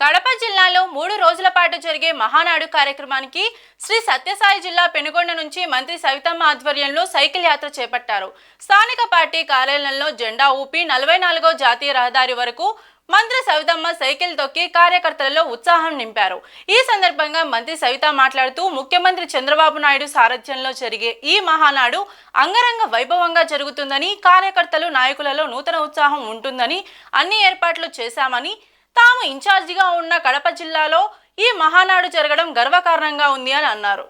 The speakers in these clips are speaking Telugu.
కడప జిల్లాలో 3 రోజుల పాటు జరిగే మహానాడు కార్యక్రమానికి శ్రీ సత్యసాయి జిల్లా పెనుగొండ నుంచి మంత్రి సవితమ్మ ఆధ్వర్యంలో సైకిల్ యాత్ర చేపట్టారు. స్థానిక పార్టీ కార్యాలయంలో జెండా ఊపి 44వ జాతీయ రహదారి వరకు మంత్రి సవితమ్మ సైకిల్ తొక్కి కార్యకర్తలలో ఉత్సాహం నింపారు. ఈ సందర్భంగా మంత్రి సవిత మాట్లాడుతూ ముఖ్యమంత్రి చంద్రబాబు నాయుడు సారథ్యంలో జరిగే ఈ మహానాడు అంగరంగ వైభవంగా జరుగుతుందని, కార్యకర్తలు నాయకులలో నూతన ఉత్సాహం ఉంటుందని అన్ని ఏర్పాట్లు చేశామని, తాము ఇన్ఛార్జిగా ఉన్న కడప జిల్లాలో ఈ మహానాడు జరగడం గర్వకారణంగా ఉంది అని అన్నారు.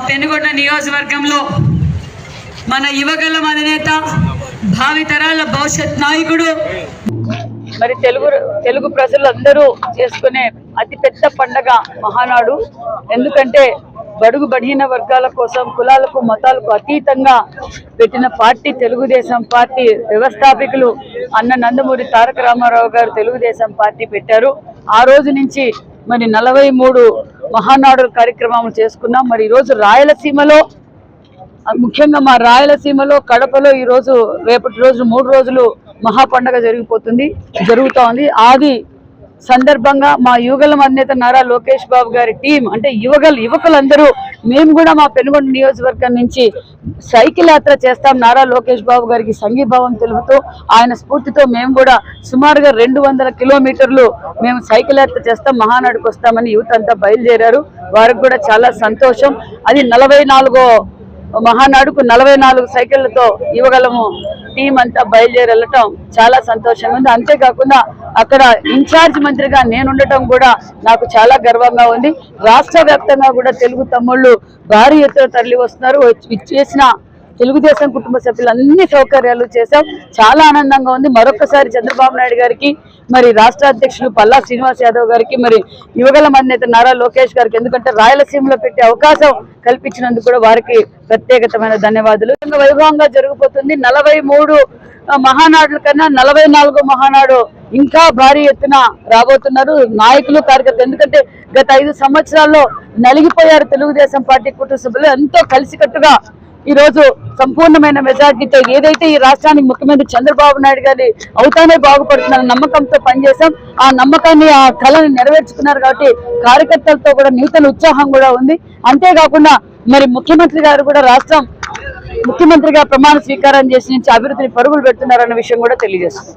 పెనుగొండ నియోజకవర్గంలో మన యువగలం అధినేత భావితరాల భవిష్యత్ నాయకుడు మరి తెలుగు ప్రజలందరూ చేసుకునే అతిపెద్ద పండగ మహానాడు. ఎందుకంటే బడుగు బలహీన వర్గాల కోసం కులాలకు మతాలకు అతీతంగా పెట్టిన పార్టీ తెలుగుదేశం పార్టీ. వ్యవస్థాపకులు అన్న నందమూరి తారక రామారావు గారు తెలుగుదేశం పార్టీ పెట్టారు. ఆ రోజు నుంచి మరి 43 మహానాడు కార్యక్రమాలు చేసుకున్నాం. మరి ఈరోజు రాయలసీమలో, ముఖ్యంగా మా రాయలసీమలో కడపలో ఈరోజు రేపటి రోజు 3 రోజులు మహాపండగ జరుగుతూ ఉంది. ఆది సందర్భంగా మా యువగలం అధినేత నారా లోకేష్ బాబు గారి టీం, అంటే యువకులందరూ మేము కూడా మా పెనుగొండ నియోజకవర్గం నుంచి సైకిల్ యాత్ర చేస్తాం. నారా లోకేష్ బాబు గారికి సంఘీభావం తెలుపుతూ ఆయన స్ఫూర్తితో మేము కూడా సుమారుగా 200 కిలోమీటర్లు మేము సైకిల్ యాత్ర చేస్తాం, మహానాడుకు వస్తామని యూత్ అంతా బయలుదేరారు. వారికి కూడా చాలా సంతోషం. అది 44వ మహానాడుకు 44 సైకిళ్లతో యువగలము టీం అంతా బయలుదేరి వెళ్ళటం చాలా సంతోషంగా ఉంది. అంతేకాకుండా అక్కడ ఇన్ఛార్జ్ మంత్రిగా నేనుండటం కూడా నాకు చాలా గర్వంగా ఉంది. రాష్ట్ర వ్యాప్తంగా కూడా తెలుగు తమ్ముళ్ళు భారీ ఎత్తున తరలి వస్తున్నారు. చేసిన తెలుగుదేశం కుటుంబ సభ్యులు అన్ని సౌకర్యాలు చేశాం. చాలా ఆనందంగా ఉంది. మరొకసారి చంద్రబాబు నాయుడు గారికి, మరి రాష్ట్ర అధ్యక్షులు పల్లా శ్రీనివాస్ యాదవ్ గారికి, మరి యువగలం అధినేత నారా లోకేష్ గారికి, ఎందుకంటే రాయలసీమలో పెట్టే అవకాశం కల్పించినందుకు కూడా వారికి ప్రత్యేకమైన ధన్యవాదాలు. వైభవంగా జరిగిపోతుంది. 43 మహానాడుల కన్నా 44వ మహానాడు ఇంకా భారీ ఎత్తున రాబోతున్నారు నాయకులు, కార్యకర్తలు. ఎందుకంటే గత 5 సంవత్సరాల్లో నలిగిపోయారు తెలుగుదేశం పార్టీ కుటుంబ సభ్యులు. ఎంతో కలిసికట్టుగా ఈరోజు సంపూర్ణమైన మెజార్టీతో ఏదైతే ఈ రాష్ట్రానికి ముఖ్యమంత్రి చంద్రబాబు నాయుడు గారి అవుతానే బాగుపడుతున్న నమ్మకంతో పనిచేశాం. ఆ నమ్మకాన్ని, ఆ కళని నెరవేర్చుకున్నారు. కాబట్టి కార్యకర్తలతో కూడా నూతన ఉత్సాహం కూడా ఉంది. అంతేకాకుండా మరి ముఖ్యమంత్రి గారు కూడా రాష్ట్రం ముఖ్యమంత్రిగా ప్రమాణ స్వీకారం చేసి నుంచి అభివృద్ధిని పరుగులు పెడుతున్నారన్న విషయం కూడా తెలియజేస్తుంది.